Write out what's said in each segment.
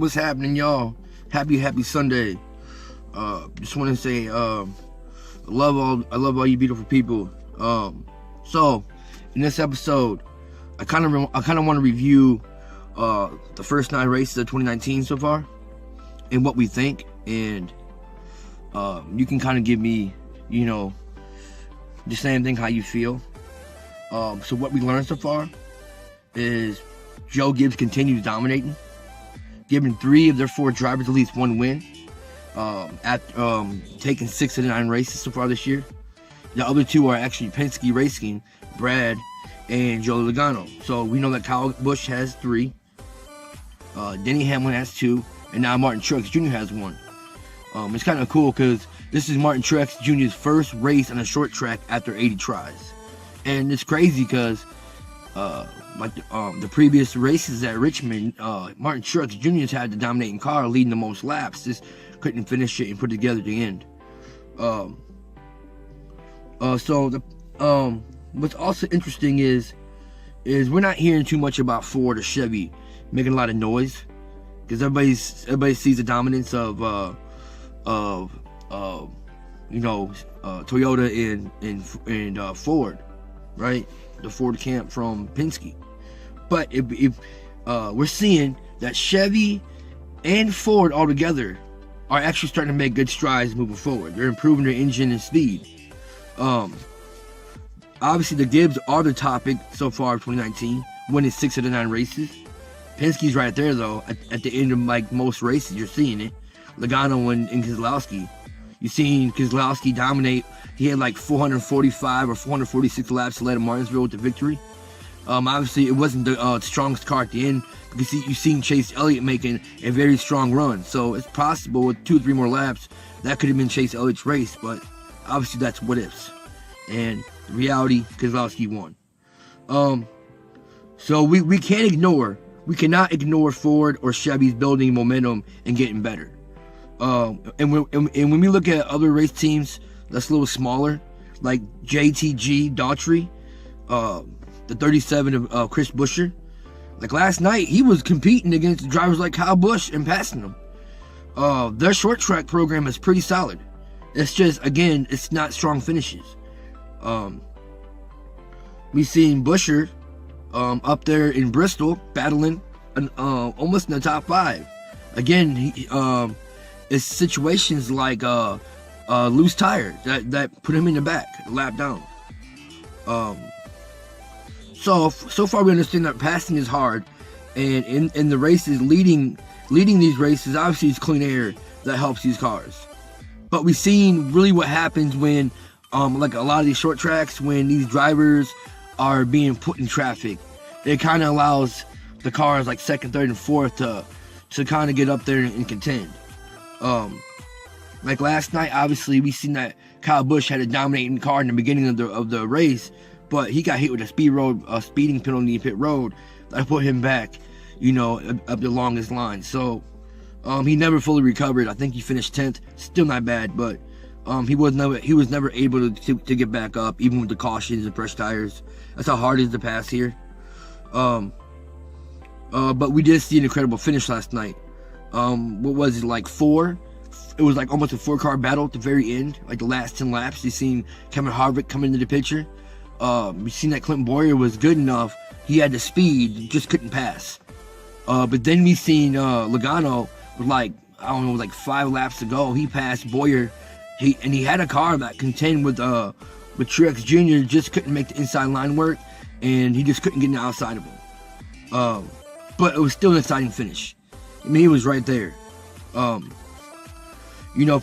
what's happening, y'all? Happy Sunday. Just want to say, I love all you beautiful people. So in this episode, I kind of want to review the first 9 races of 2019 so far and what we think, and you can kind of give me, the same thing, how you feel. So what we learned so far is Joe Gibbs continues dominating, giving 3 of their 4 drivers at least 1 win, taking 6 of the 9 races so far this year. The other 2 are actually Penske Racing, Brad and Joe Logano. So we know that Kyle Busch has 3, Denny Hamlin has 2, and now Martin Truex Jr. has 1. It's kind of cool because this is Martin Truex Jr.'s first race on a short track after 80 tries. And it's crazy because the previous races at Richmond, Martin Truex Jr.'s had the dominating car, leading the most laps, just couldn't finish it and put it together at the end. What's also interesting is we're not hearing too much about Ford or Chevy making a lot of noise, because everybody sees the dominance of Toyota and Ford, right? The Ford camp from Penske. But if we're seeing that Chevy and Ford all together are actually starting to make good strides moving forward. They're improving their engine and speed. Obviously the Gibbs are the topic so far of 2019, winning 6 of the 9 races. Penske's right there though. At the end of most races, you're seeing it. Logano and Keselowski. You're seeing Keselowski dominate. He had 445 or 446 laps to lead Martinsville with the victory. Obviously, it wasn't the strongest car at the end, because you've seen Chase Elliott making a very strong run. So it's possible with 2 or 3 more laps, that could have been Chase Elliott's race. But obviously, that's what ifs. And the reality, Keselowski won. So we cannot ignore Ford or Chevy's building momentum and getting better. And when we look at other race teams that's a little smaller, like JTG Daughtry, the 37 of Chris Buescher, like last night he was competing against drivers like Kyle Busch and passing them. Their short track program is pretty solid. It's just, again, it's not strong finishes. We've seen Buescher up there in Bristol battling almost in the top 5. Again, it's situations like loose tire that put him in the back, lap down. So far we understand that passing is hard, and in the races, leading these races, obviously it's clean air that helps these cars. But we've seen really what happens when like a lot of these short tracks, when these drivers are being put in traffic, it kind of allows the cars like 2nd, 3rd, and 4th to kind of get up there and contend. Like last night, obviously we seen that Kyle Busch had a dominating car in the beginning of the race, but he got hit with a speeding penalty in pit road that put him back, up the longest line. So he never fully recovered. I think he finished 10th, still not bad, but he was never able to get back up, even with the cautions and fresh tires. That's how hard it is to pass here. But we did see an incredible finish last night. What was it, 4? It was almost a 4-car battle at the very end, the last 10 laps. You've seen Kevin Harvick come into the picture. You've seen that Clinton Boyer was good enough. He had the speed, just couldn't pass. But then we seen Logano with 5 laps to go. He passed Boyer. He had a car that contend with Truex Jr. Just couldn't make the inside line work, and he just couldn't get in the outside of him. But it was still an exciting finish. I mean, he was right there. For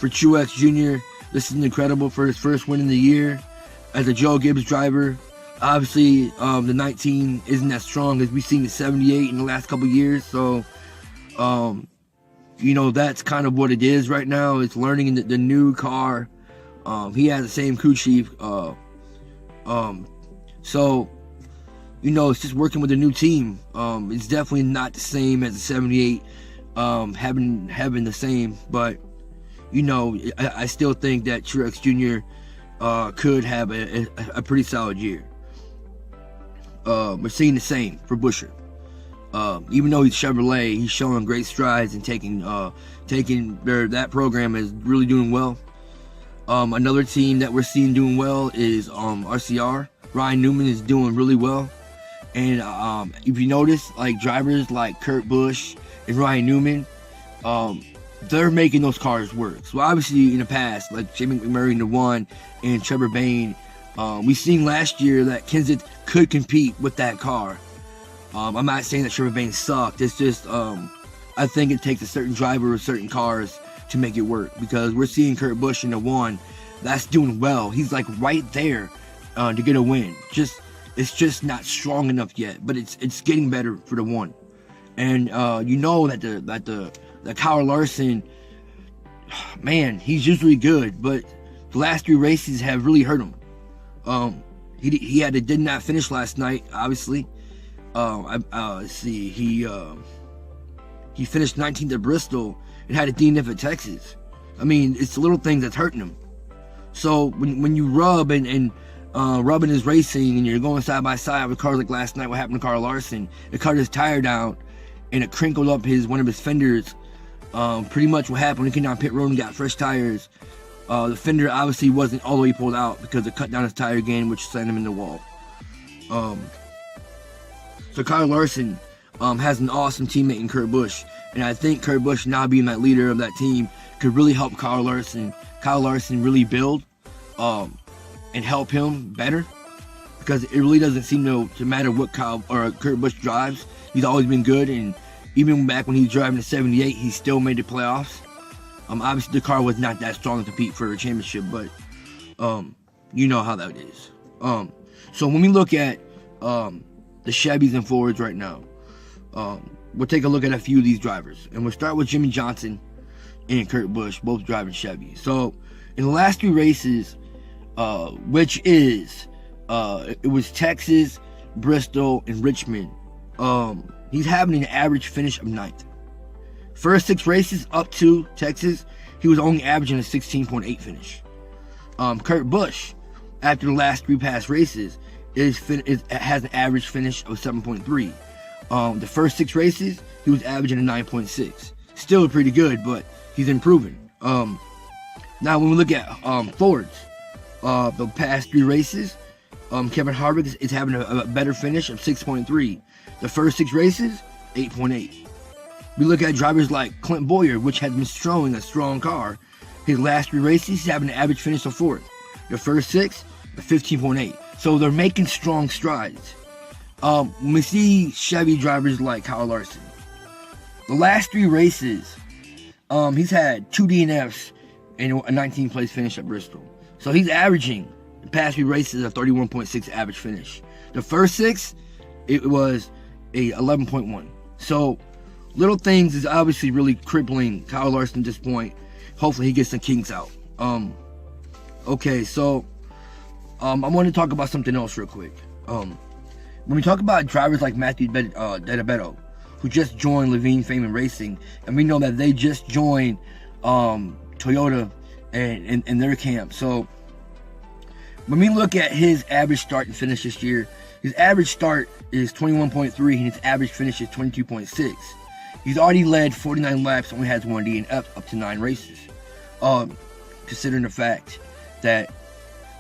Truex Jr., this is incredible for his first win in the year as a Joe Gibbs driver. Obviously, the 19 isn't as strong as we've seen the 78 in the last couple years. So, that's kind of what it is right now. It's learning the new car. He has the same crew chief. So, it's just working with a new team. It's definitely not the same as the 78 having the same, but I still think that Truex Jr. Could have a pretty solid year. We're seeing the same for Buescher. Even though he's Chevrolet, he's showing great strides and taking that program is really doing well. Another team that we're seeing doing well is RCR. Ryan Newman is doing really well. And if you notice, like drivers like Kurt Busch and Ryan Newman, they're making those cars work. So obviously in the past, like Jamie McMurray in the 1 and Trevor Bayne, we seen last year that Kenseth could compete with that car. I'm not saying that Trevor Bayne sucked. It's just I think it takes a certain driver with certain cars to make it work, because we're seeing Kurt Busch in the 1 that's doing well. He's like right there to get a win. It's just not strong enough yet, but it's getting better for the 1. And you know that the Kyle Larson, man, he's usually good, but the last 3 races have really hurt him. He did not finish last night, obviously. Let's see, he finished 19th at Bristol and had a DNF at Texas. I mean, it's the little things that's hurting him. So when you rub and rubbing his racing and you're going side by side with cars like last night, what happened to Kyle Larson? It cut his tire down and it crinkled up one of his fenders. Pretty much what happened when he came down pit road and got fresh tires. The fender obviously wasn't all the way pulled out because it cut down his tire again, which sent him in the wall. So Kyle Larson has an awesome teammate in Kurt Busch, and I think Kurt Busch now being that leader of that team could really help Kyle Larson really build and help him better, because it really doesn't seem to matter what Kurt Busch drives. He's always been good, and even back when he was driving the 78, he still made the playoffs. Obviously the car was not that strong to compete for a championship, but you know how that is. So when we look at the Chevys and Fords right now, we'll take a look at a few of these drivers, and we'll start with Jimmy Johnson and Kurt Busch, both driving Chevy. So in the last 3 races, which is it was Texas, Bristol, and Richmond, he's having an average finish of 9th. First 6 races up to Texas, he was only averaging a 16.8 finish. Kurt Busch, after the last 3 past races, has an average finish of 7.3. The first 6 races, he was averaging a 9.6. Still pretty good, but he's improving. Now when we look at Fords, the past 3 races, Kevin Harvick is having a better finish of 6.3. The first 6 races, 8.8. We look at drivers like Clint Bowyer, which has been showing a strong car. His last 3 races, he's having an average finish of 4th. The first 6, a 15.8. So they're making strong strides. When we see Chevy drivers like Kyle Larson, the last 3 races, he's had 2 DNFs and a 19th place finish at Bristol. So he's averaging the past 3 races a 31.6 average finish. The first 6, it was a 11.1. So little things is obviously really crippling Kyle Larson at this point. Hopefully he gets some kinks out. Okay, so I want to talk about something else real quick. When we talk about drivers like Matthew Dedabetto, who just joined Levine Fame Racing, and we know that they just joined Toyota and in their camp. So when we look at his average start and finish this year, his average start is 21.3 and his average finish is 22.6. He's already led 49 laps, only has 1 DNF up to 9 races. Considering the fact that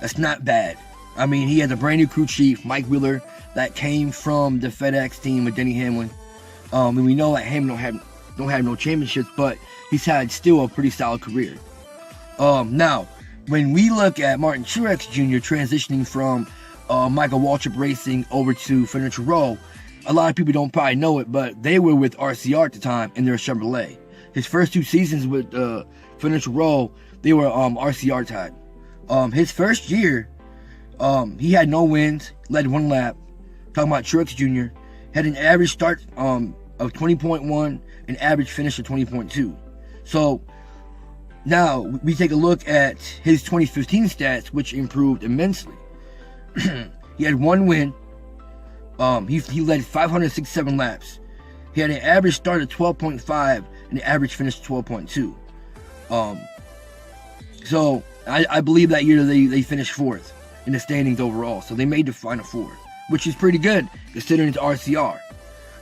that's not bad. I mean, he has a brand new crew chief, Mike Wheeler, that came from the FedEx team with Denny Hamlin. And we know that Hamlin don't have no championships, but he's had still a pretty solid career. Now, when we look at Martin Truex Jr. transitioning from Michael Waltrip Racing over to Furniture Row, a lot of people don't probably know it, but they were with RCR at the time, and they're Chevrolet. His first 2 seasons with Furniture Row, they were RCR tied. His first year, he had no wins, led 1 lap. Talking about Truex Jr., had an average start of 20.1, an average finish of 20.2. So now we take a look at his 2015 stats, which improved immensely. He had 1 win. He led 567 laps. He had an average start of 12.5 and an average finish of 12.2. So I believe that year they finished 4th in the standings overall. So they made the Final 4, which is pretty good considering it's RCR.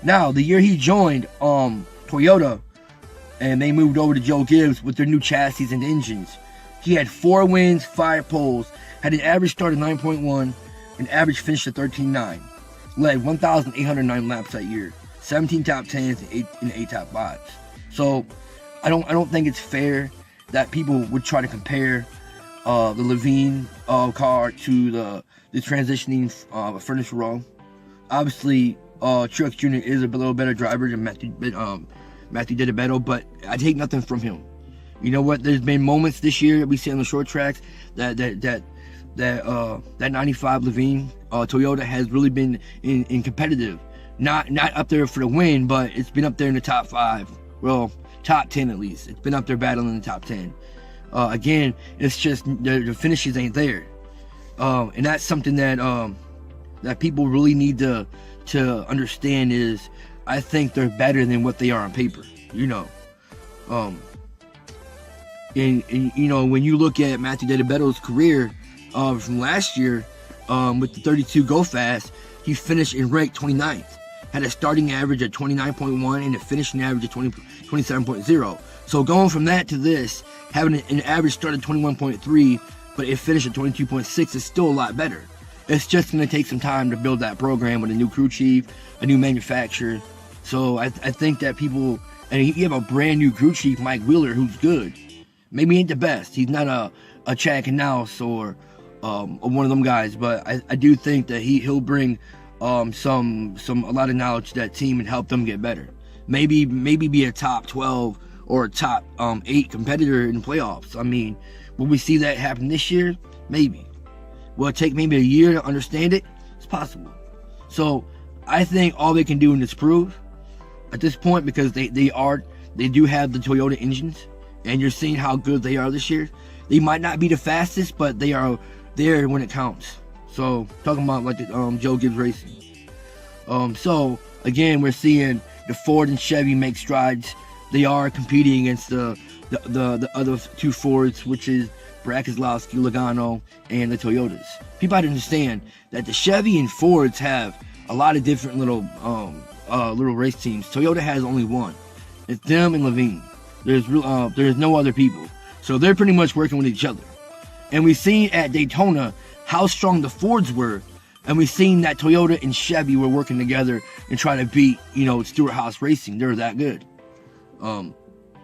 Now, the year he joined Toyota, and they moved over to Joe Gibbs with their new chassis and engines, he had 4 wins, 5 poles, had an average start of 9.1, an average finish of 13.9, led 1,809 laps that year, 17 top 10s and 8 top 5s. So I don't think it's fair that people would try to compare the Levine car to the transitioning Furnace Row. Obviously, Truex Jr. is a little better driver than Matthew DiBetto, but I take nothing from him. You know what? There's been moments this year that we see on the short tracks that 95 Levine Toyota has really been in competitive. Not up there for the win, but it's been up there in the top 5. Well, top 10 at least. It's been up there battling in the top 10. Again, it's just the finishes ain't there, and that's something that people really need to understand. Is I think they're better than what they are on paper. You know, and you know, when you look at Matthew DiBetto's career from last year, with the 32 Go Fast, he finished in rank 29th. Had a starting average of 29.1 and a finishing average of 27.0. So going from that to this, having an average start of 21.3, but it finished at 22.6 is still a lot better. It's just going to take some time to build that program with a new crew chief, a new manufacturer. So I think that people, and you have a brand new crew chief, Mike Wheeler, who's good. Maybe he ain't the best. He's not a Chad Knaus or one of them guys, but I do think that he'll bring a lot of knowledge to that team and help them get better. Maybe be a top 12 or a top 8 competitor in the playoffs. I mean, will we see that happen this year? Maybe. Will it take maybe a year to understand it? It's possible. So I think all they can do is prove at this point, because they do have the Toyota engines, and you're seeing how good they are this year. They might not be the fastest, but they are there when it counts. So talking about like the Joe Gibbs Racing. So again, we're seeing the Ford and Chevy make strides. They are competing against the other 2 Fords, which is Brad Keselowski, Logano, and the Toyotas. People have to understand that the Chevy and Fords have a lot of different little race teams. Toyota has only one. It's them and Levine. There's no other people. So they're pretty much working with each other. And we've seen at Daytona how strong the Fords were, and we've seen that Toyota and Chevy were working together and trying to beat, Stewart-Haas Racing. They're that good.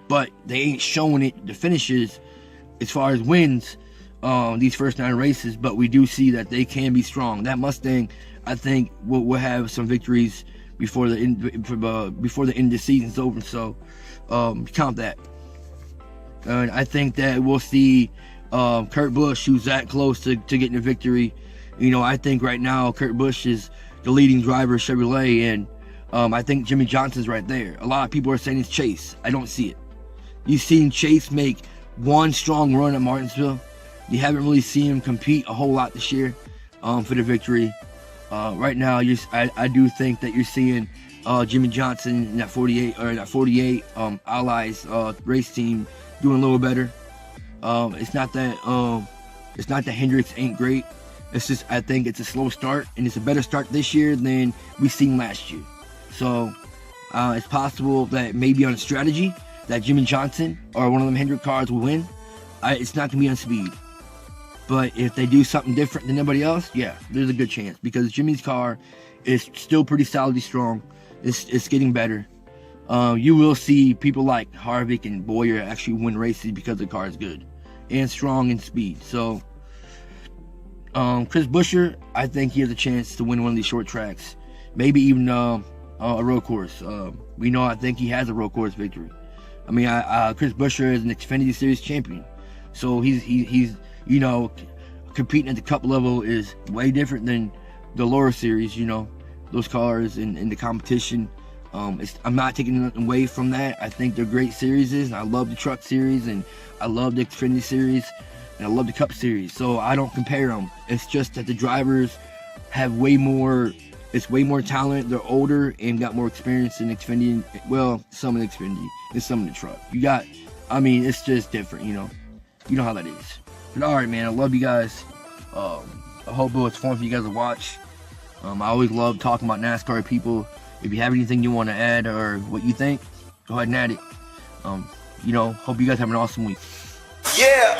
But they ain't showing it, the finishes, as far as wins, these first 9 races, but we do see that they can be strong. That Mustang, I think, will have some victories before the end of the season's over, so count that. And I think that we'll see Kurt Busch, who's that close to getting a victory. I think right now Kurt Busch is the leading driver of Chevrolet, and I think Jimmy Johnson's right there. A lot of people are saying it's Chase. I don't see it. You've seen Chase make one strong run at Martinsville. You haven't really seen him compete a whole lot this year for the victory. Right now, I do think that you're seeing Jimmy Johnson in that 48 Allies race team doing a little better. It's not that Hendricks ain't great. It's just, I think it's a slow start, and it's a better start this year than we seen last year. So it's possible that maybe on a strategy that Jimmy Johnson or one of them Hendrick cars will win. It's not gonna be on speed, but if they do something different than anybody else, yeah, there's a good chance, because Jimmy's car is still pretty solidly strong. It's getting better. You will see people like Harvick and Boyer actually win races because the car is good and strong in speed. So Chris Buescher, I think he has a chance to win one of these short tracks, maybe even a road course. I think he has a road course victory. I mean, Chris Buescher is an Xfinity Series champion, so he's competing at the Cup level is way different than the lower series. Those cars in the competition. I'm not taking nothing away from that. I think they're great series, and I love the Truck Series, and I love the Xfinity Series, and I love the Cup Series. So I don't compare them. It's just that the drivers have way more talent. They're older and got more experience in Xfinity. Well, some in Xfinity and some in the Truck. It's just different. You know how that is. But all right, man. I love you guys. I hope it was fun for you guys to watch. I always love talking about NASCAR people. If you have anything you want to add or what you think, go ahead and add it. Hope you guys have an awesome week. Yeah.